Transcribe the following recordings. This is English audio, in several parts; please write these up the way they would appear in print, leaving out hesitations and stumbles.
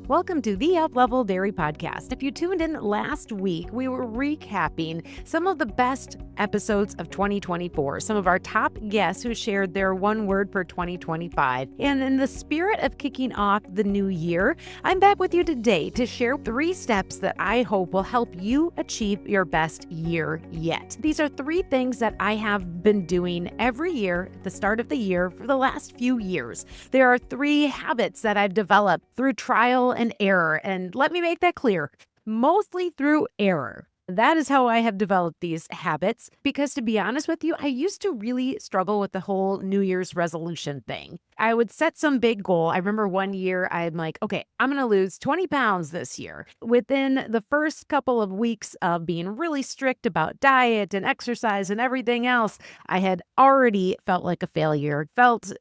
Welcome to the Up Level Dairy Podcast. If you tuned in last week, we were recapping some of the best episodes of 2024, some of our top guests who shared their one word for 2025. And in the spirit of kicking off the new year, I'm back with you today to share 3 steps that I hope will help you achieve your best year yet. These are 3 things that I have been doing every year at the start of the year for the last few years. There are 3 habits that I've developed through trial and error. And let me make that clear, mostly through error. That is how I have developed these habits because, to be honest with you, I used to really struggle with the whole New Year's resolution thing. I would set some big goal. I remember one year I'm like, okay, I'm going to lose 20 pounds this year. Within the first couple of weeks of being really strict about diet and exercise and everything else, I had already felt like a failure, felt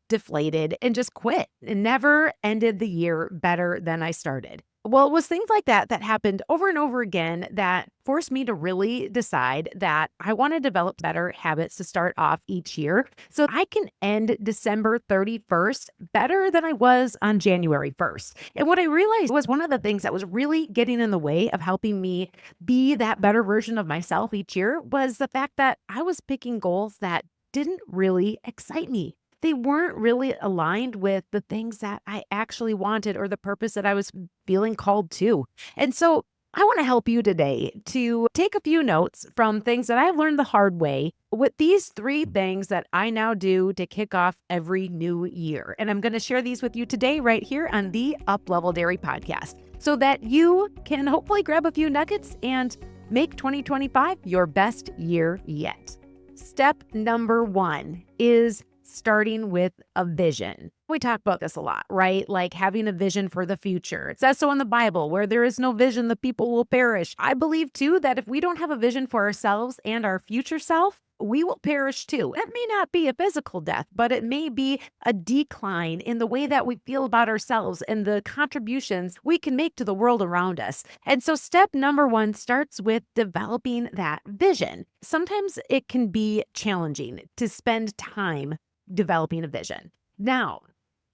deflated, and just quit and never ended the year better than I started. Well, it was things like that that happened over and over again that forced me to really decide that I want to develop better habits to start off each year so I can end December 31st better than I was on January 1st. And what I realized was one of the things that was really getting in the way of helping me be that better version of myself each year was the fact that I was picking goals that didn't really excite me. They weren't really aligned with the things that I actually wanted or the purpose that I was feeling called to. And so I want to help you today to take a few notes from things that I've learned the hard way with these 3 things that I now do to kick off every new year. And I'm going to share these with you today right here on the Up Level Dairy Podcast so that you can hopefully grab a few nuggets and make 2025 your best year yet. Step number 1 is starting with a vision. We talk about this a lot, right? Like having a vision for the future. It says so in the Bible, where there is no vision, the people will perish. I believe too that if we don't have a vision for ourselves and our future self, we will perish too. It may not be a physical death, but it may be a decline in the way that we feel about ourselves and the contributions we can make to the world around us. And so step number 1 starts with developing that vision. Sometimes it can be challenging to spend time developing a vision. Now,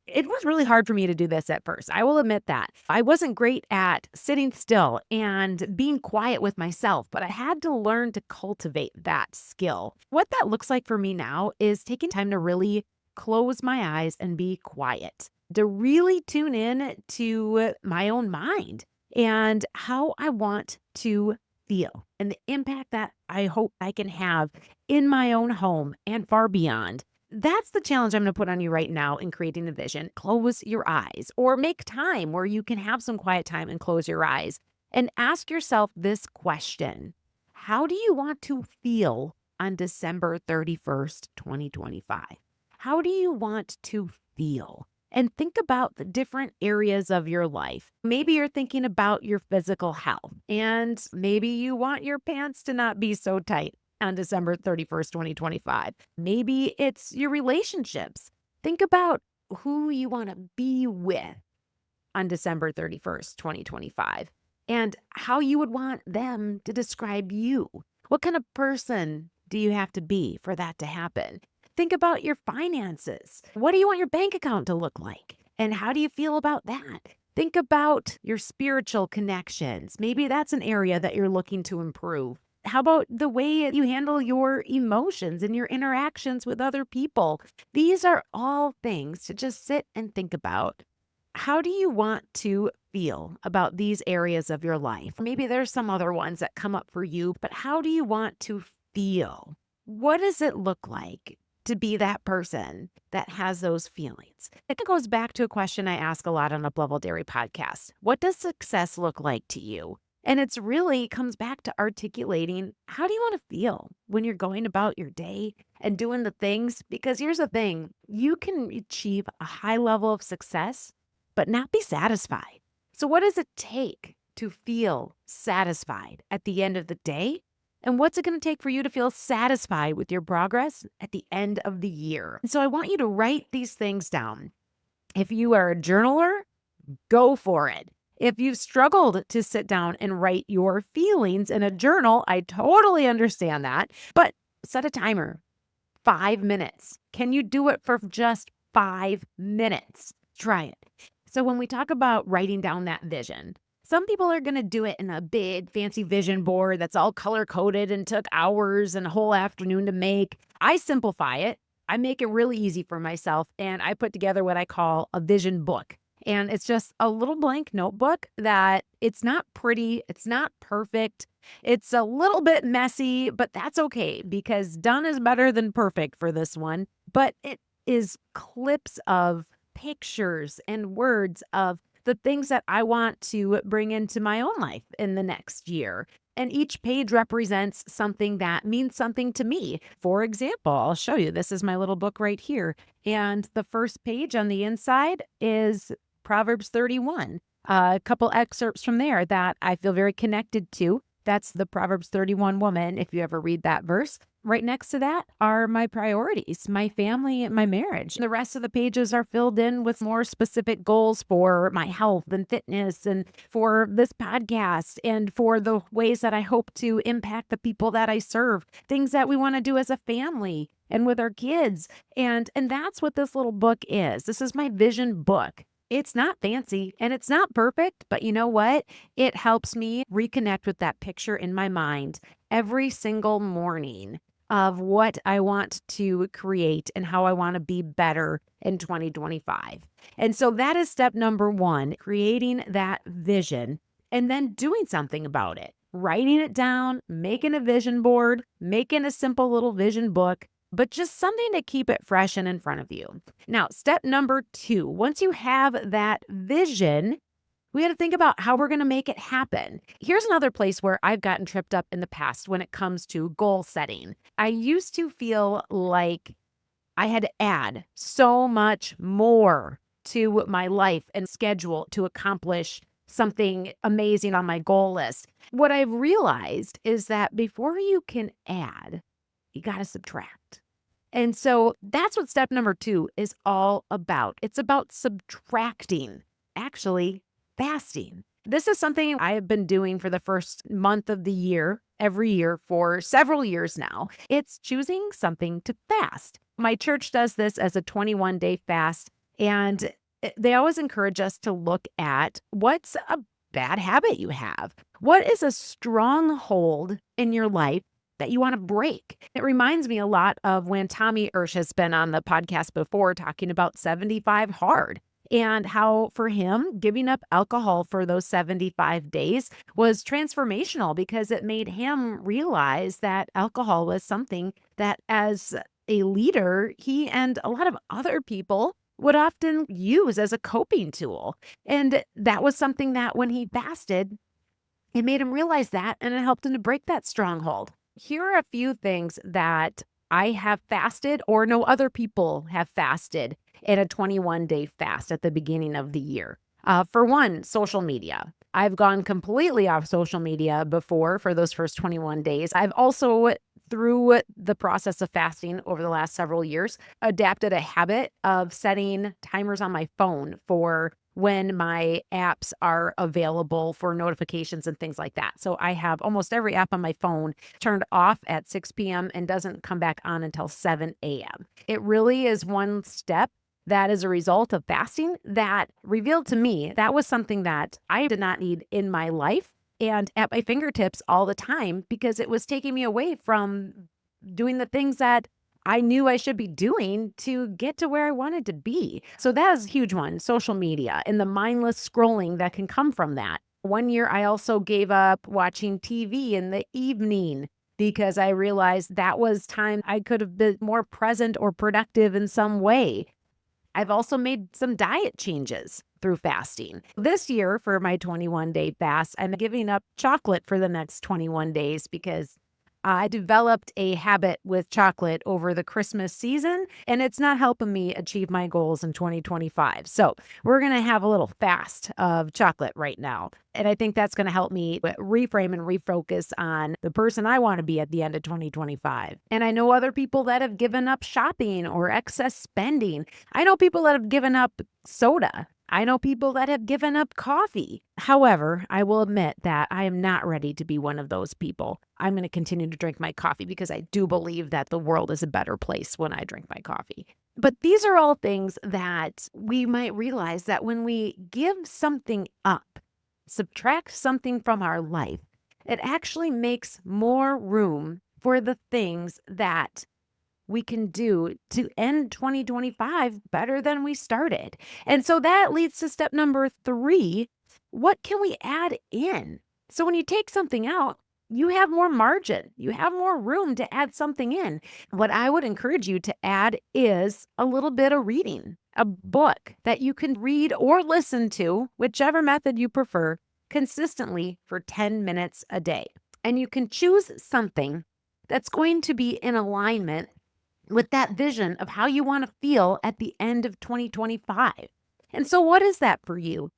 it was really hard for me to do this at first. I will admit that. I wasn't great at sitting still and being quiet with myself, but I had to learn to cultivate that skill. What that looks like for me now is taking time to really close my eyes and be quiet, to really tune in to my own mind and how I want to feel and the impact that I hope I can have in my own home and far beyond. That's the challenge I'm going to put on you right now in creating a vision. Close your eyes or make time where you can have some quiet time and close your eyes and ask yourself this question. How do you want to feel on December 31st, 2025? How do you want to feel? And think about the different areas of your life. Maybe you're thinking about your physical health, and maybe you want your pants to not be so tight on December 31st, 2025. Maybe it's your relationships. Think about who you want to be with on December 31st, 2025, and how you would want them to describe you. What kind of person do you have to be for that to happen? Think about your finances. What do you want your bank account to look like? And how do you feel about that? Think about your spiritual connections. Maybe that's an area that you're looking to improve. How about the way you handle your emotions and your interactions with other people? These are all things to just sit and think about. How do you want to feel about these areas of your life? Maybe there's some other ones that come up for you, but how do you want to feel? What does it look like to be that person that has those feelings? It goes back to a question I ask a lot on Up Level Dairy Podcast. What does success look like to you? And it's really comes back to articulating, how do you want to feel when you're going about your day and doing the things? Because here's the thing, you can achieve a high level of success, but not be satisfied. So what does it take to feel satisfied at the end of the day? And what's it going to take for you to feel satisfied with your progress at the end of the year? And so I want you to write these things down. If you are a journaler, go for it. If you've struggled to sit down and write your feelings in a journal, I totally understand that. But set a timer, 5 minutes. Can you do it for just 5 minutes? Try it. So when we talk about writing down that vision, some people are going to do it in a big fancy vision board that's all color coded and took hours and a whole afternoon to make. I simplify it. I make it really easy for myself and I put together what I call a vision book. And it's just a little blank notebook that it's not pretty, it's not perfect. It's a little bit messy, but that's okay because done is better than perfect for this one. But it is clips of pictures and words of the things that I want to bring into my own life in the next year. And each page represents something that means something to me. For example, I'll show you. This is my little book right here. And the first page on the inside is Proverbs 31. A couple excerpts from there that I feel very connected to. That's the Proverbs 31 woman, if you ever read that verse. Right next to that are my priorities, my family, and my marriage. The rest of the pages are filled in with more specific goals for my health and fitness and for this podcast and for the ways that I hope to impact the people that I serve, things that we want to do as a family and with our kids. And that's what this little book is. This is my vision book. It's not fancy and it's not perfect, but you know what? It helps me reconnect with that picture in my mind every single morning of what I want to create and how I want to be better in 2025. And so that is step number one, creating that vision and then doing something about it, writing it down, making a vision board, making a simple little vision book, but just something to keep it fresh and in front of you. Now, step number two, once you have that vision, we got to think about how we're going to make it happen. Here's another place where I've gotten tripped up in the past when it comes to goal setting. I used to feel like I had to add so much more to my life and schedule to accomplish something amazing on my goal list. What I've realized is that before you can add, you got to subtract. And so that's what step number two is all about. It's about subtracting, actually fasting. This is something I have been doing for the first month of the year, every year for several years now. It's choosing something to fast. My church does this as a 21-day fast, and they always encourage us to look at what's a bad habit you have. What is a stronghold in your life that you want to break? It reminds me a lot of when Tommy Ursh has been on the podcast before talking about 75 hard and how for him, giving up alcohol for those 75 days was transformational because it made him realize that alcohol was something that as a leader, he and a lot of other people would often use as a coping tool. And that was something that when he fasted, it made him realize that and it helped him to break that stronghold. Here are a few things that I have fasted or know other people have fasted in a 21-day fast at the beginning of the year. For one, social media. I've gone completely off social media before for those first 21 days. I've also, through the process of fasting over the last several years, adapted a habit of setting timers on my phone for when my apps are available for notifications and things like that. So I have almost every app on my phone turned off at 6 p.m. and doesn't come back on until 7 a.m. It really is one step that is a result of fasting that revealed to me that was something that I did not need in my life and at my fingertips all the time because it was taking me away from doing the things that I knew I should be doing to get to where I wanted to be. So that is a huge one, social media and the mindless scrolling that can come from that. One year, I also gave up watching TV in the evening because I realized that was time I could have been more present or productive in some way. I've also made some diet changes through fasting. This year, for my 21-day fast, I'm giving up chocolate for the next 21 days because I developed a habit with chocolate over the Christmas season, and it's not helping me achieve my goals in 2025. So we're going to have a little fast of chocolate right now. And I think that's going to help me reframe and refocus on the person I want to be at the end of 2025. And I know other people that have given up shopping or excess spending. I know people that have given up soda. I know people that have given up coffee. However, I will admit that I am not ready to be one of those people. I'm going to continue to drink my coffee because I do believe that the world is a better place when I drink my coffee. But these are all things that we might realize that when we give something up, subtract something from our life, it actually makes more room for the things that we can do to end 2025 better than we started. And so that leads to step number 3. What can we add in? So when you take something out, you have more margin, you have more room to add something in. What I would encourage you to add is a little bit of reading, a book that you can read or listen to, whichever method you prefer, consistently for 10 minutes a day. And you can choose something that's going to be in alignment with that vision of how you want to feel at the end of 2025. And so, what is that for you?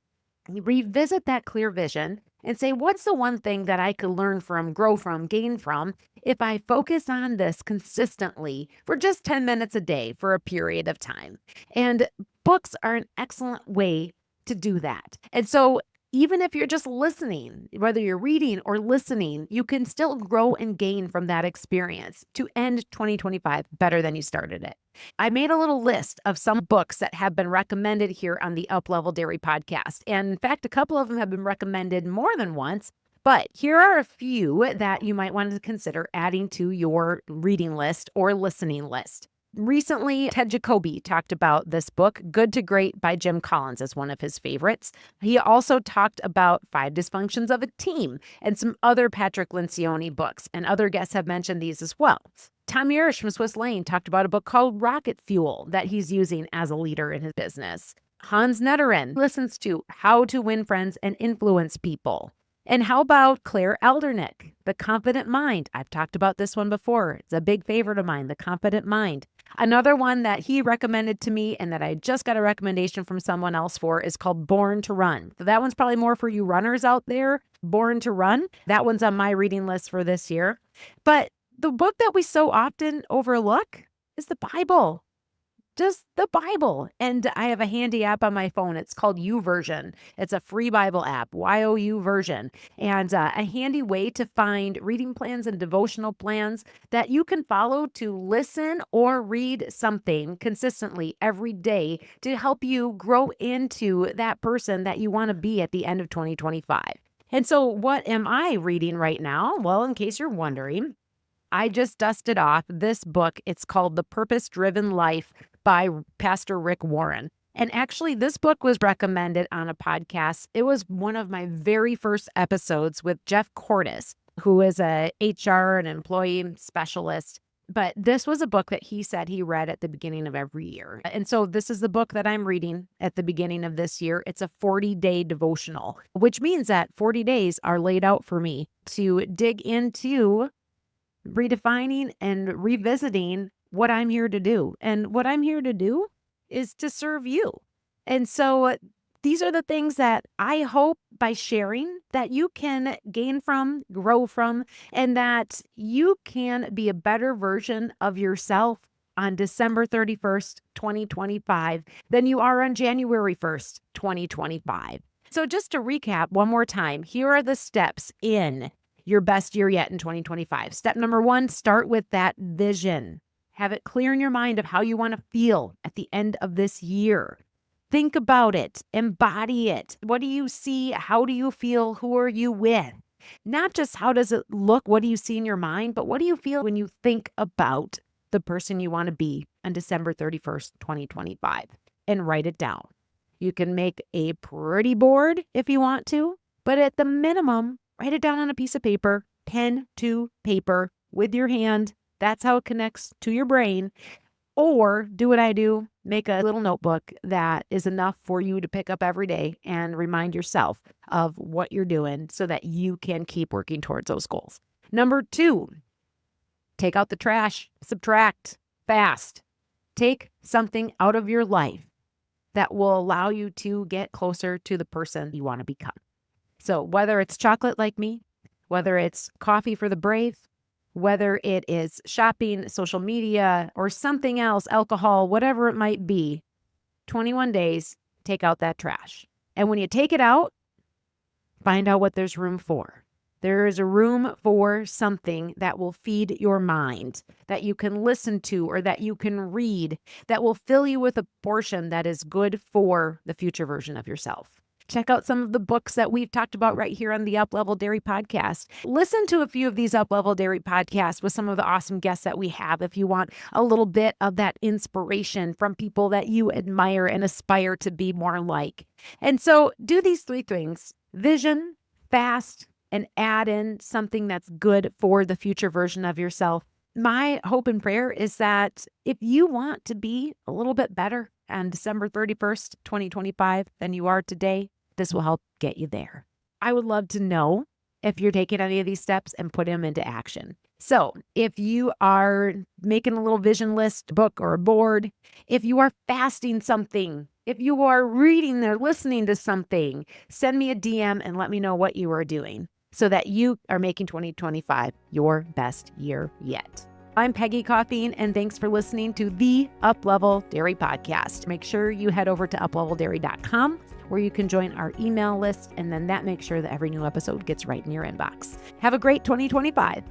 You revisit that clear vision and say, what's the one thing that I could learn from, grow from, gain from if I focus on this consistently for just 10 minutes a day for a period of time? And books are an excellent way to do that. And so, even if you're just listening, whether you're reading or listening, you can still grow and gain from that experience to end 2025 better than you started it. I made a little list of some books that have been recommended here on the Uplevel Dairy podcast. And in fact, a couple of them have been recommended more than once. But here are a few that you might want to consider adding to your reading list or listening list. Recently, Ted Jacoby talked about this book, Good to Great by Jim Collins, as one of his favorites. He also talked about 5 Dysfunctions of a Team and some other Patrick Lencioni books, and other guests have mentioned these as well. Tom Yurish from Swiss Lane talked about a book called Rocket Fuel that he's using as a leader in his business. Hans Netterin listens to How to Win Friends and Influence People. And how about Claire Eldernick, The Confident Mind? I've talked about this one before. It's a big favorite of mine, The Confident Mind. Another one that he recommended to me and that I just got a recommendation from someone else for is called Born to Run. So that one's probably more for you runners out there, Born to Run. That one's on my reading list for this year. But the book that we so often overlook is the Bible. Just the Bible. And I have a handy app on my phone. It's called YouVersion. It's a free Bible app, YouVersion, and a handy way to find reading plans and devotional plans that you can follow to listen or read something consistently every day to help you grow into that person that you want to be at the end of 2025. And so what am I reading right now? Well, in case you're wondering, I just dusted off this book. It's called The Purpose-Driven Life by Pastor Rick Warren. And actually, this book was recommended on a podcast. It was one of my very first episodes with Jeff Cordes, who is a HR and employee specialist. But this was a book that he said he read at the beginning of every year. And so this is the book that I'm reading at the beginning of this year. It's a 40-day devotional, which means that 40 days are laid out for me to dig into redefining and revisiting what I'm here to do. And what I'm here to do is to serve you. And so these are the things that I hope by sharing that you can gain from, grow from, and that you can be a better version of yourself on December 31st, 2025 than you are on January 1st, 2025. So just to recap one more time, here are the steps in your best year yet in 2025. Step number 1, start with that vision. Have it clear in your mind of how you want to feel at the end of this year. Think about it, embody it. What do you see? How do you feel? Who are you with? Not just how does it look? What do you see in your mind? But what do you feel when you think about the person you want to be on December 31st, 2025? And write it down. You can make a pretty board if you want to, but at the minimum, write it down on a piece of paper, pen to paper with your hand. That's how it connects to your brain. Or do what I do, make a little notebook that is enough for you to pick up every day and remind yourself of what you're doing so that you can keep working towards those goals. Number 2, take out the trash, subtract fast. Take something out of your life that will allow you to get closer to the person you want to become. So whether it's chocolate like me, whether it's coffee for the brave, whether it is shopping, social media, or something else, alcohol, whatever it might be, 21 days, take out that trash. And when you take it out, find out what there's room for. There is a room for something that will feed your mind, that you can listen to or that you can read, that will fill you with a portion that is good for the future version of yourself. Check out some of the books that we've talked about right here on the Uplevel Dairy podcast. Listen to a few of these Uplevel Dairy podcasts with some of the awesome guests that we have if you want a little bit of that inspiration from people that you admire and aspire to be more like. And so do these 3 things: vision, fast, and add in something that's good for the future version of yourself. My hope and prayer is that if you want to be a little bit better on December 31st, 2025 than you are today, this will help get you there. I would love to know if you're taking any of these steps and put them into action. So if you are making a little vision list, book, or a board, if you are fasting something, if you are reading or listening to something, send me a DM and let me know what you are doing so that you are making 2025 your best year yet. I'm Peggy Coffeen, and thanks for listening to the Uplevel Dairy Podcast. Make sure you head over to upleveldairy.com where you can join our email list, and then that makes sure that every new episode gets right in your inbox. Have a great 2025.